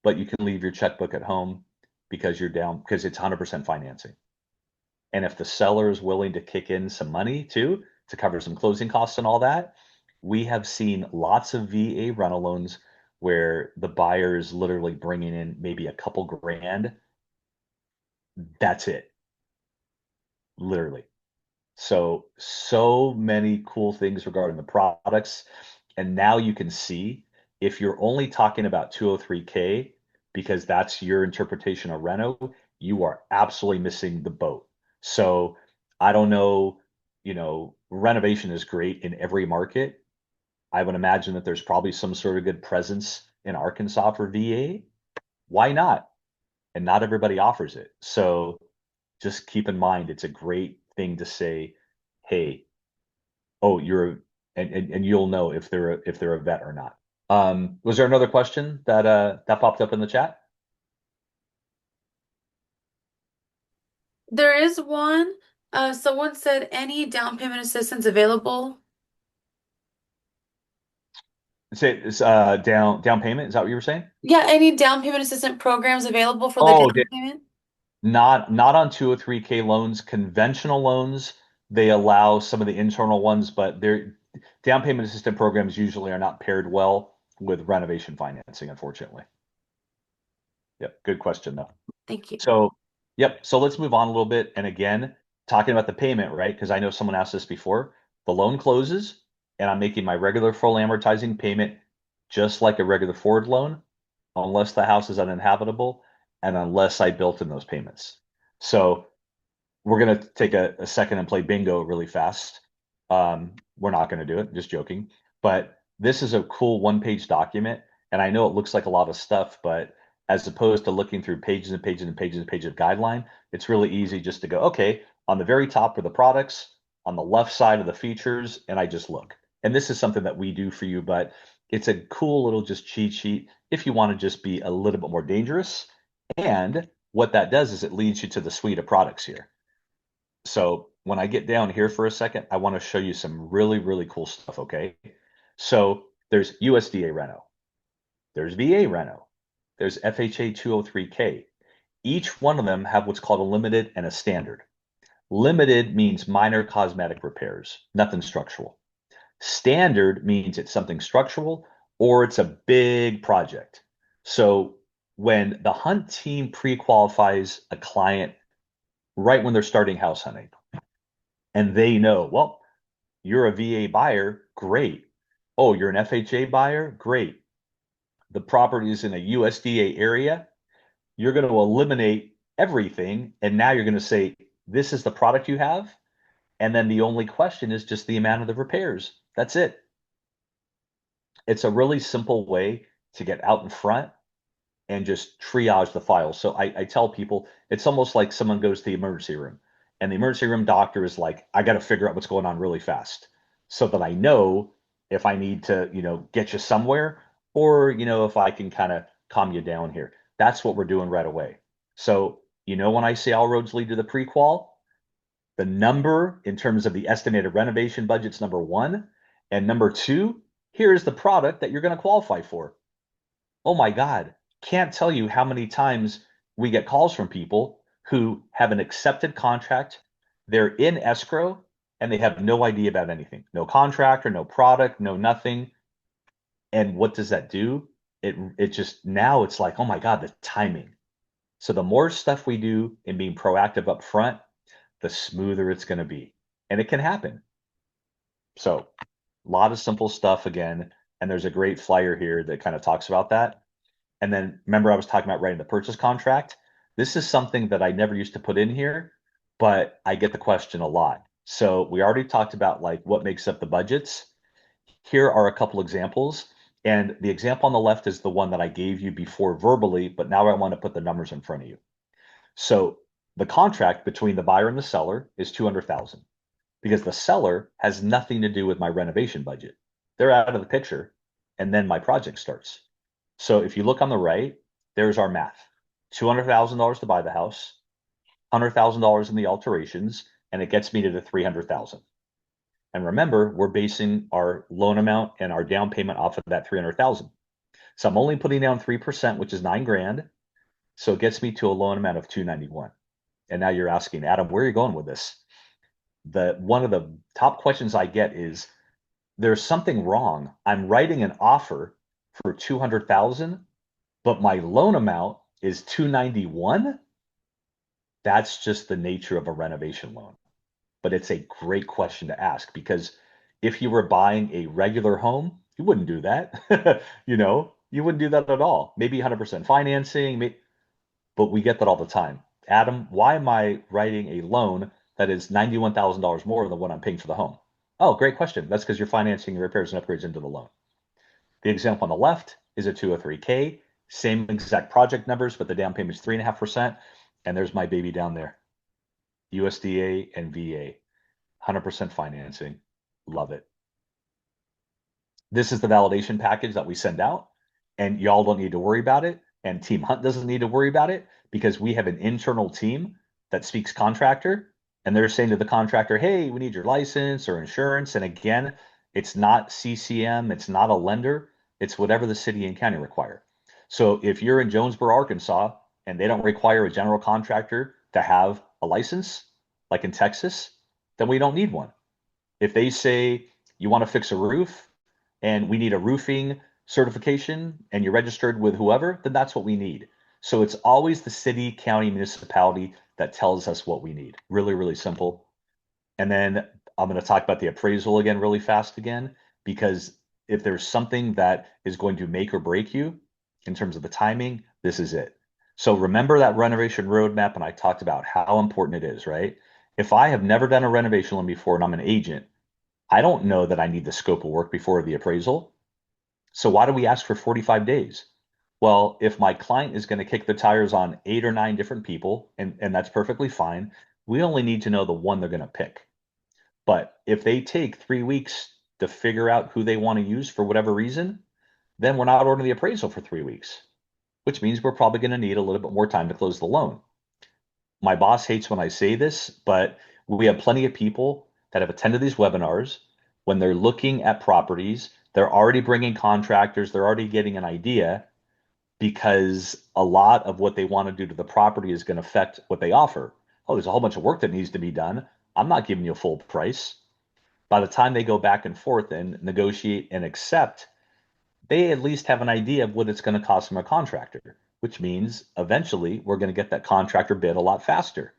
But you can leave your checkbook at home because you're down because it's 100% financing. And if the seller is willing to kick in some money too to cover some closing costs and all that, we have seen lots of VA rental loans where the buyer is literally bringing in maybe a couple grand. That's it, literally. So many cool things regarding the products. And now you can see if you're only talking about 203K because that's your interpretation of reno, you are absolutely missing the boat. So I don't know, renovation is great in every market. I would imagine that there's probably some sort of good presence in Arkansas for VA. Why not? And not everybody offers it. So just keep in mind it's a great thing to say, hey, oh, and you'll know if they're a vet or not. Was there another question that popped up in the chat? There is one. Someone said any down payment assistance available. Say it's down payment. Is that what you were saying? Yeah, any down payment assistant programs available for the Oh, down payment? not on 203K loans. Conventional loans, they allow some of the internal ones, but their down payment assistance programs usually are not paired well with renovation financing, unfortunately. Yep, good question though. Thank you. So, yep. So let's move on a little bit. And again, talking about the payment, right? Because I know someone asked this before. The loan closes, and I'm making my regular full amortizing payment just like a regular Ford loan, unless the house is uninhabitable and unless I built in those payments. So we're going to take a second and play bingo really fast. We're not going to do it, just joking. But this is a cool one-page document. And I know it looks like a lot of stuff, but as opposed to looking through pages and pages and pages and pages of guideline, it's really easy just to go, okay, on the very top are the products, on the left side are the features, and I just look. And this is something that we do for you, but it's a cool little just cheat sheet if you want to just be a little bit more dangerous. And what that does is it leads you to the suite of products here. So when I get down here for a second, I want to show you some really, really cool stuff, okay? So there's USDA Reno, there's VA Reno, there's FHA 203K. Each one of them have what's called a limited and a standard. Limited means minor cosmetic repairs, nothing structural. Standard means it's something structural or it's a big project. So when the hunt team pre-qualifies a client right when they're starting house hunting, and they know, well, you're a VA buyer, great. Oh, you're an FHA buyer, great. The property is in a USDA area. You're going to eliminate everything. And now you're going to say, this is the product you have. And then the only question is just the amount of the repairs. That's it. It's a really simple way to get out in front and just triage the files. So I tell people it's almost like someone goes to the emergency room and the emergency room doctor is like, I got to figure out what's going on really fast so that I know if I need to, get you somewhere or, if I can kind of calm you down here. That's what we're doing right away. So, when I say all roads lead to the pre-qual, the number in terms of the estimated renovation budget's number one. And number two, here is the product that you're going to qualify for. Oh my God, can't tell you how many times we get calls from people who have an accepted contract, they're in escrow, and they have no idea about anything. No contract or no product, no nothing. And what does that do? It just now it's like, oh my God, the timing. So the more stuff we do in being proactive up front, the smoother it's going to be. And it can happen. So a lot of simple stuff again. And there's a great flyer here that kind of talks about that. And then remember, I was talking about writing the purchase contract. This is something that I never used to put in here, but I get the question a lot. So we already talked about like what makes up the budgets. Here are a couple examples. And the example on the left is the one that I gave you before verbally, but now I want to put the numbers in front of you. So the contract between the buyer and the seller is 200,000 because the seller has nothing to do with my renovation budget. They're out of the picture and then my project starts. So if you look on the right, there's our math. $200,000 to buy the house, $100,000 in the alterations, and it gets me to the 300,000. And remember, we're basing our loan amount and our down payment off of that 300,000. So I'm only putting down 3%, which is 9 grand. So it gets me to a loan amount of 291. And now you're asking, Adam, where are you going with this? One of the top questions I get is there's something wrong. I'm writing an offer for 200,000, but my loan amount is 291. That's just the nature of a renovation loan. But it's a great question to ask because if you were buying a regular home, you wouldn't do that. You wouldn't do that at all. Maybe 100% financing, but we get that all the time. Adam, why am I writing a loan that is $91,000 more than what I'm paying for the home? Oh, great question. That's because you're financing your repairs and upgrades into the loan. The example on the left is a 203K, same exact project numbers, but the down payment is 3.5%. And there's my baby down there, USDA and VA, 100% financing. Love it. This is the validation package that we send out, and y'all don't need to worry about it. And Team Hunt doesn't need to worry about it because we have an internal team that speaks contractor, and they're saying to the contractor, hey, we need your license or insurance. And again, it's not CCM, it's not a lender, it's whatever the city and county require. So if you're in Jonesboro, Arkansas, and they don't require a general contractor to have a license, like in Texas, then we don't need one. If they say you want to fix a roof and we need a roofing certification and you're registered with whoever, then that's what we need. So it's always the city, county, municipality that tells us what we need. Really, really simple. And then I'm going to talk about the appraisal again really fast again, because if there's something that is going to make or break you in terms of the timing, this is it. So remember that renovation roadmap, and I talked about how important it is, right? If I have never done a renovation loan before and I'm an agent, I don't know that I need the scope of work before the appraisal. So why do we ask for 45 days? Well, if my client is going to kick the tires on 8 or 9 different people, and that's perfectly fine, we only need to know the one they're going to pick. But if they take 3 weeks to figure out who they want to use for whatever reason, then we're not ordering the appraisal for 3 weeks, which means we're probably going to need a little bit more time to close the loan. My boss hates when I say this, but we have plenty of people that have attended these webinars. When they're looking at properties, they're already bringing contractors, they're already getting an idea because a lot of what they want to do to the property is going to affect what they offer. Oh, there's a whole bunch of work that needs to be done. I'm not giving you a full price. By the time they go back and forth and negotiate and accept, they at least have an idea of what it's going to cost from a contractor, which means eventually we're going to get that contractor bid a lot faster,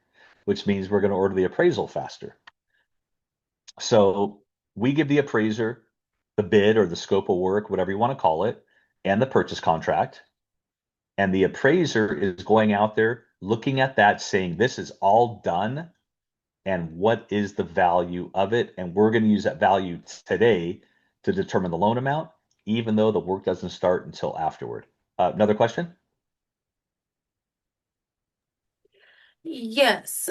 which means we're going to order the appraisal faster. So we give the appraiser the bid or the scope of work, whatever you want to call it, and the purchase contract. And the appraiser is going out there looking at that saying, this is all done. And what is the value of it? And we're going to use that value today to determine the loan amount, even though the work doesn't start until afterward. Another question? Yes.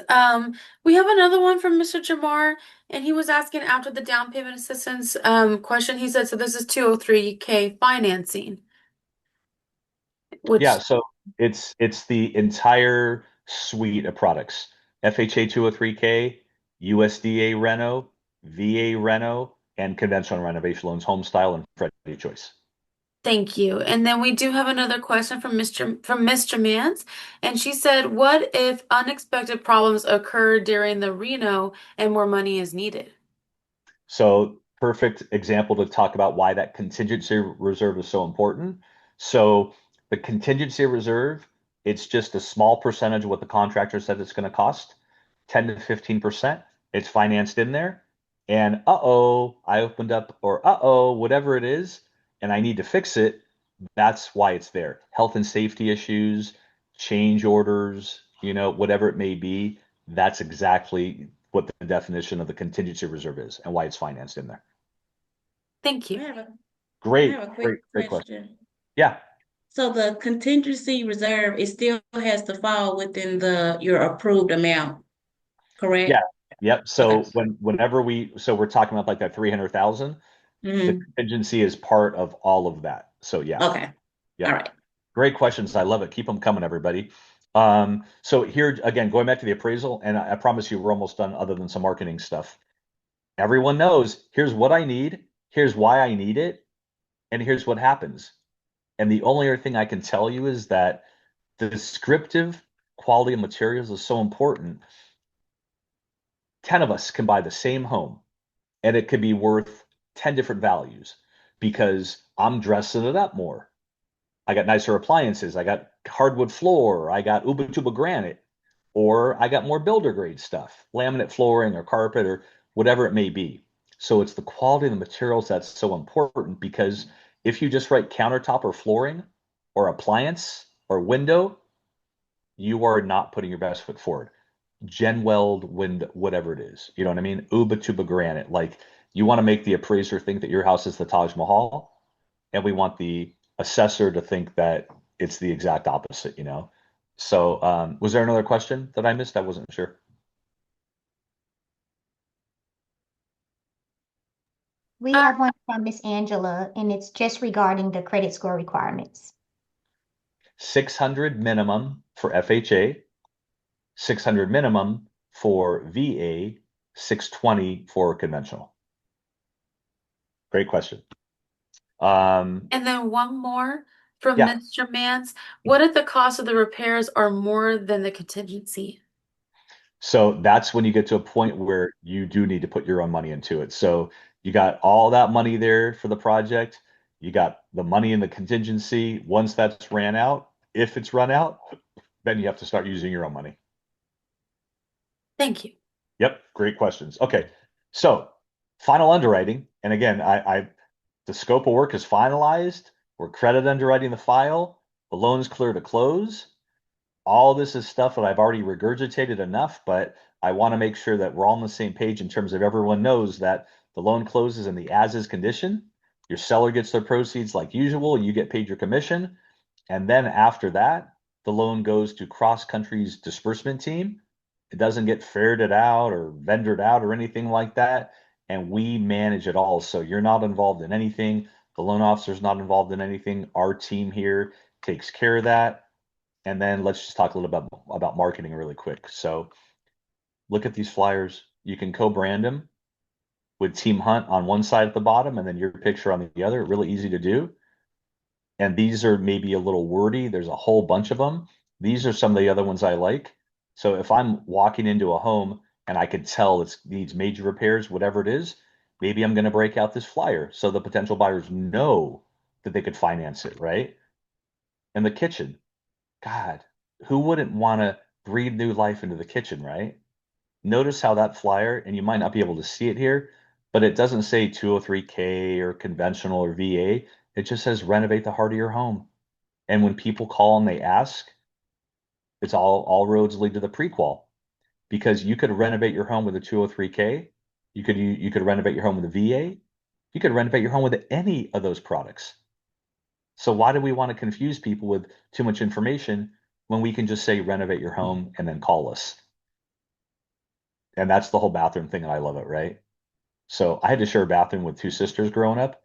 We have another one from Mr. Jamar, and he was asking after the down payment assistance question. He said, so this is 203K financing, Yeah, which so it's the entire suite of products. FHA 203K, USDA Reno, VA Reno, and conventional renovation loans, home style and Freddie Choice. thank you. And then we do have another question from Miss Mans, and she said, what if unexpected problems occur during the reno and more money is needed? So perfect example to talk about why that contingency reserve is so important. So the contingency reserve, it's just a small percentage of what the contractor said it's going to cost, 10 to 15%. It's financed in there. And uh-oh, I opened up, or uh-oh, whatever it is, and I need to fix it. That's why it's there. Health and safety issues, change orders, whatever it may be. That's exactly what the definition of the contingency reserve is and why it's financed in there. Thank I you. have a, I Great, have a quick great, great question. question. Yeah, So the contingency reserve, it still has to fall within your approved amount, yeah, correct? yep. Okay. So we're talking about like that 300,000. The Mm-hmm. contingency is part of all of that. So yeah, Okay. All yep. right. Great questions. I love it. Keep them coming, everybody. So here again, going back to the appraisal, and I promise you we're almost done other than some marketing stuff. Everyone knows here's what I need, here's why I need it, and here's what happens. And the only other thing I can tell you is that the descriptive quality of materials is so important. 10 of us can buy the same home and it could be worth 10 different values because I'm dressing it up more. I got nicer appliances. I got hardwood floor. I got Ubatuba granite, or I got more builder grade stuff, laminate flooring or carpet or whatever it may be. So it's the quality of the materials that's so important because if you just write countertop or flooring or appliance or window, you are not putting your best foot forward. Gen weld, wind, whatever it is. You know what I mean? Ubatuba granite. Like you want to make the appraiser think that your house is the Taj Mahal, and we want the assessor to think that it's the exact opposite, you know? So, was there another question that I missed? I wasn't sure. We Uh, have one from Miss Angela, and it's just regarding the credit score requirements. 600 minimum for FHA, 600 minimum for VA, 620 for conventional. Great question. and then one more from Yeah. Mr. Mance. What if the cost of the repairs are more than the contingency? So that's when you get to a point where you do need to put your own money into it. So you got all that money there for the project. You got the money in the contingency. Once that's ran out, if it's run out, then you have to start using your own money. Thank you. Yep, great questions. Okay, so final underwriting, and again, the scope of work is finalized. We're credit underwriting the file. The loan is clear to close. All this is stuff that I've already regurgitated enough, but I want to make sure that we're all on the same page in terms of everyone knows that the loan closes in the as-is condition. Your seller gets their proceeds like usual. You get paid your commission. And then after that, the loan goes to Cross Country's disbursement team. It doesn't get ferreted out or vendored out or anything like that. And we manage it all. So you're not involved in anything. The loan officer's not involved in anything. Our team here takes care of that. And then let's just talk a little bit about marketing really quick. So look at these flyers. You can co-brand them with Team Hunt on one side at the bottom and then your picture on the other. Really easy to do. And these are maybe a little wordy. There's a whole bunch of them. These are some of the other ones I like. So if I'm walking into a home and I could tell it needs major repairs, whatever it is, maybe I'm going to break out this flyer so the potential buyers know that they could finance it, right? And the kitchen, God, who wouldn't want to breathe new life into the kitchen, right? Notice how that flyer, and you might not be able to see it here, but it doesn't say 203K or conventional or VA. It just says renovate the heart of your home. And when people call and they ask, it's all roads lead to the prequal because you could renovate your home with a 203K. You could renovate your home with a VA. You could renovate your home with any of those products. So why do we want to confuse people with too much information when we can just say renovate your home and then call us? And that's the whole bathroom thing, and I love it, right? So I had to share a bathroom with two sisters growing up,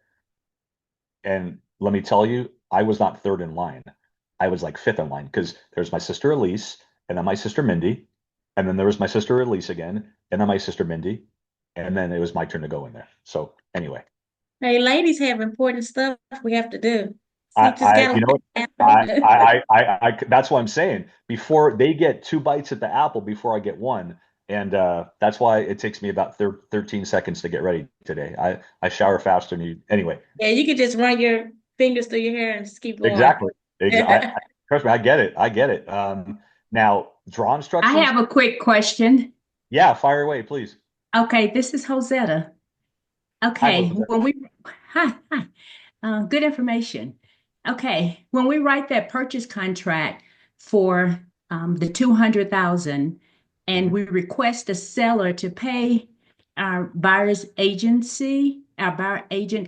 and let me tell you, I was not third in line. I was like fifth in line because there's my sister Elise, and then my sister Mindy, and then there was my sister Elise again, and then my sister Mindy, and then it was my turn to go in there. So anyway, Hey, ladies have important stuff we have to do. So you just I, gotta you know, that's what I'm saying. Before they get two bites at the apple, before I get one, and that's why it takes me about 13 seconds to get ready today. I shower faster than you. Anyway, yeah, you can just run your fingers through your hair and just keep going. exactly. Trust me, I get it. I get it. Now draw I instructions. have a quick question. Yeah, fire away, please. Okay, this is Josetta. Hi, Okay, Jose. hi. Good information. Okay, when we write that purchase contract for the 200,000 and Mhm. we request the seller to pay our buyer agent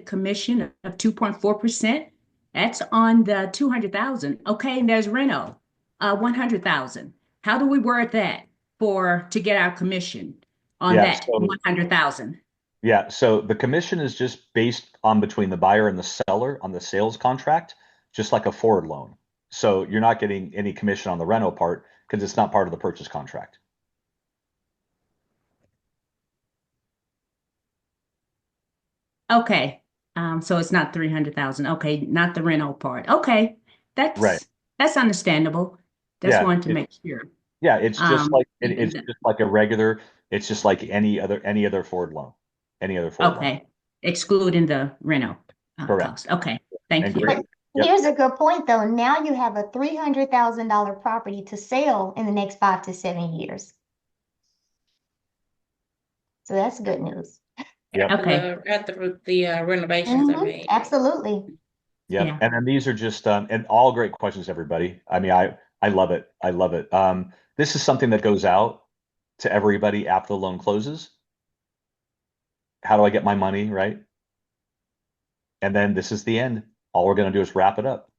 commission of 2.4%, that's on the 200,000. Okay, and there's Reno, 100,000. How do we word that to get our commission on Yeah. that So 100,000? yeah, so the commission is just based on between the buyer and the seller on the sales contract, just like a forward loan. So you're not getting any commission on the rental part because it's not part of the purchase contract. Okay. So it's not 300,000. Okay, not the rental part. Okay. Right. That's understandable. Just Yeah, wanted to make sure. yeah, it's just like And it's then just like a regular, it's just like any other Ford loan. Any other Ford loan. okay, excluding the reno Correct. cost. Okay, thank And you. great. But Yep. here's a good point, though. Now you have a $300,000 property to sell in the next 5 to 7 years. So that's good news. Yep. Okay, After the renovations are made. Absolutely. Yep. yeah. And then these are just and all great questions, everybody. I mean, I love it. I love it. This is something that goes out to everybody after the loan closes. How do I get my money, right? And then this is the end. All we're going to do is wrap it up.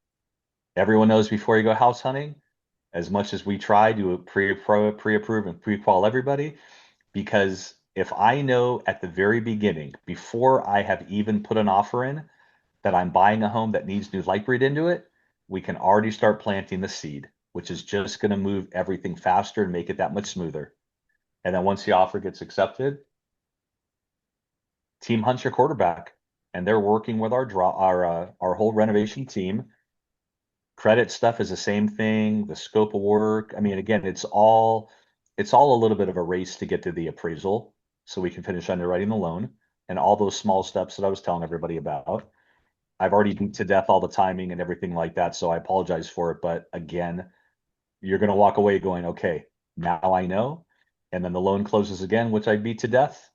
Everyone knows before you go house hunting, as much as we try to pre-approve and pre-qual everybody, because if I know at the very beginning, before I have even put an offer in, that I'm buying a home that needs new light breed into it, we can already start planting the seed, which is just going to move everything faster and make it that much smoother. And then once the offer gets accepted, team hunts your quarterback, and they're working with our whole renovation team. Credit stuff is the same thing. The scope of work. I mean, again, it's all a little bit of a race to get to the appraisal, so we can finish underwriting the loan and all those small steps that I was telling everybody about. I've already beat to death all the timing and everything like that, so I apologize for it. But again, you're going to walk away going, okay, now I know. And then the loan closes again, which I beat to death.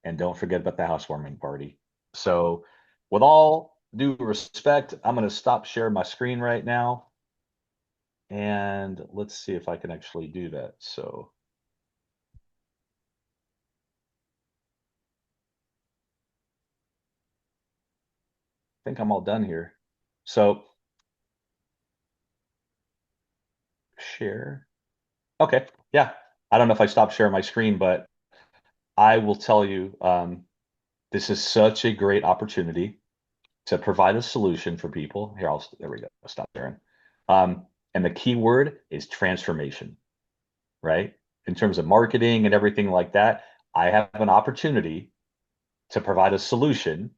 And don't forget about the housewarming party. So, with all due respect, I'm going to stop sharing my screen right now. And let's see if I can actually do that. So, I think I'm all done here. So, share. Okay. Yeah. I don't know if I stopped sharing my screen, but I will tell you, this is such a great opportunity to provide a solution for people. Here, there we go. I'll stop sharing. And the key word is transformation, right? In terms of marketing and everything like that, I have an opportunity to provide a solution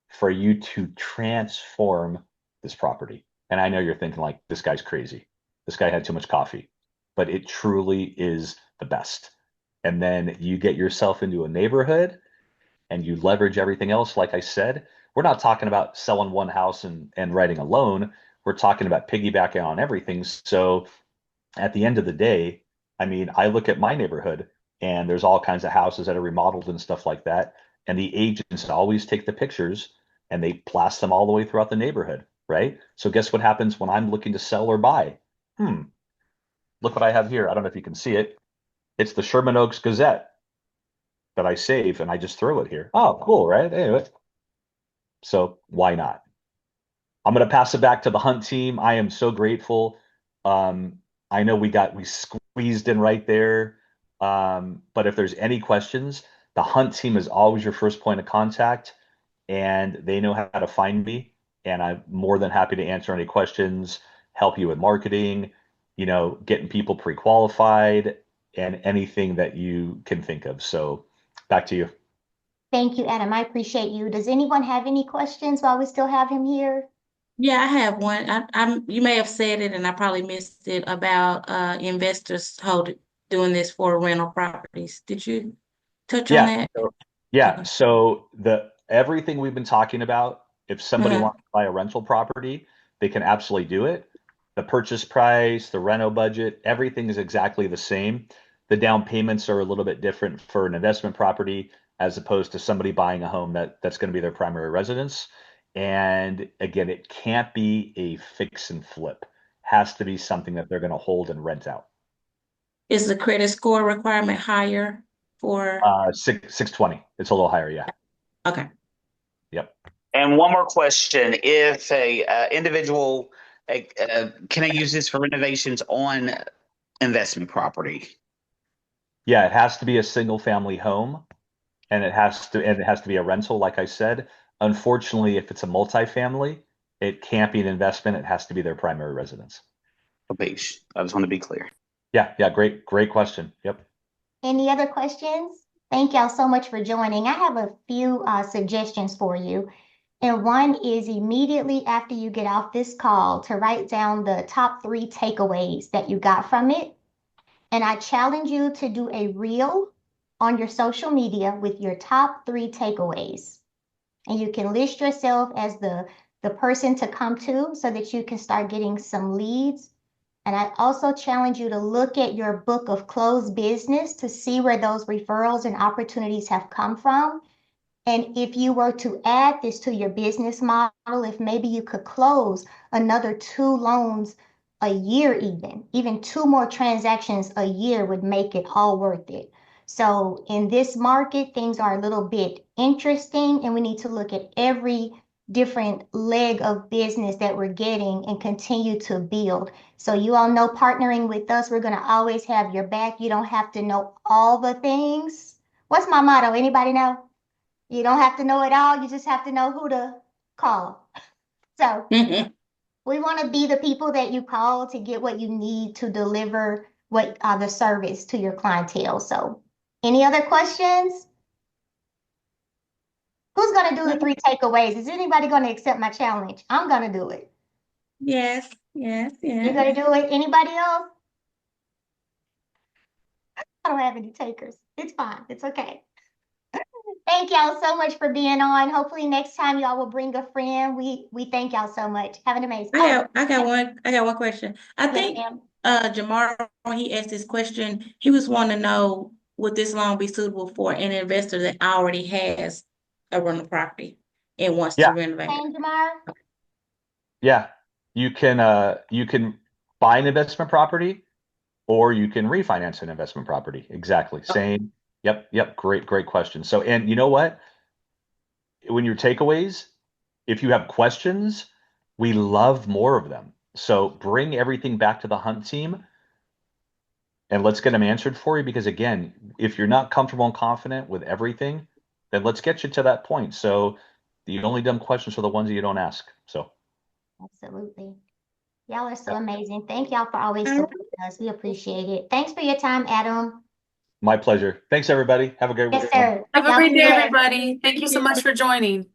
for you to transform this property. And I know you're thinking like, this guy's crazy. This guy had too much coffee, but it truly is the best. And then you get yourself into a neighborhood and you leverage everything else. Like I said, we're not talking about selling one house and writing a loan. We're talking about piggybacking on everything. So at the end of the day, I mean, I look at my neighborhood and there's all kinds of houses that are remodeled and stuff like that. And the agents always take the pictures and they blast them all the way throughout the neighborhood, right? So guess what happens when I'm looking to sell or buy? Look what I have here. I don't know if you can see it. It's the Sherman Oaks Gazette that I save and I just throw it here. Oh, cool, right? Anyway, so why not? I'm going to pass it back to the Hunt team. I am so grateful. I know we squeezed in right there. But if there's any questions, the Hunt team is always your first point of contact, and they know how to find me. And I'm more than happy to answer any questions, help you with marketing, getting people pre-qualified, and anything that you can think of. So back to you. Thank you, Adam. I appreciate you. Does anyone have any questions while we still have him here? Yeah, I have one. You may have said it and I probably missed it about investors doing this for rental properties. Did you touch on Yeah. that? Yeah. Okay. So the everything we've been talking about, if somebody Uh-huh. wants to buy a rental property, they can absolutely do it. The purchase price, the reno budget, everything is exactly the same. The down payments are a little bit different for an investment property as opposed to somebody buying a home that's going to be their primary residence. And again, it can't be a fix and flip. Has to be something that they're going to hold and rent out. Is the credit score requirement higher for? 620. It's a little higher, yeah. Okay. Yep. And one more question: if a individual, can I use this for renovations on investment property? Yeah, it has to be a single family home and it has to be a rental, like I said. Unfortunately, if it's a multifamily, it can't be an investment. It has to be their primary residence. Okay, I just want to be clear. Yeah, yeah, great question. Yep. Any other questions? Thank y'all so much for joining. I have a few suggestions for you. And one is immediately after you get off this call to write down the top 3 takeaways that you got from it. And I challenge you to do a reel on your social media with your top 3 takeaways. And you can list yourself as the person to come to so that you can start getting some leads. And I also challenge you to look at your book of closed business to see where those referrals and opportunities have come from. And if you were to add this to your business model, if maybe you could close another 2 loans a year, even 2 more transactions a year would make it all worth it. So in this market, things are a little bit interesting, and we need to look at every different leg of business that we're getting and continue to build. So you all know, partnering with us, we're going to always have your back. You don't have to know all the things. What's my motto? Anybody know? You don't have to know it all. You just have to know who to call. So we want to be the people that you call to get what you need to deliver what the service to your clientele. So any other questions? Who's going to do the 3 takeaways? Is anybody going to accept my challenge? I'm going to do it. Yes, yes, You're yes. going to do it? Anybody else? I don't have any takers. It's fine. It's okay. Thank y'all so much for being on. Hopefully next time y'all will bring a friend. We thank y'all so much. Have an amazing. I got one question. I Yes, think ma'am. Jamar, when he asked this question, he was wanting to know, would this loan be suitable for an investor that already has a rental property and wants to Yeah, renovate it? Hey, Jamar. yeah. You can buy an investment property or you can refinance an investment property. Exactly. Same. Yep, yep. Great question. So, and you know what? When your takeaways, if you have questions, we love more of them. So bring everything back to the hunt team and let's get them answered for you. Because again, if you're not comfortable and confident with everything, then let's get you to that point. So the only dumb questions are the ones that you don't ask. So Absolutely. Y'all are so yeah, amazing. Thank y'all for always All supporting us. We appreciate it. Thanks for your time, Adam. my pleasure. Thanks, everybody. Have a Yes, great one. sir. Have a Y'all great be day, blessed. everybody. Thank you so much for joining.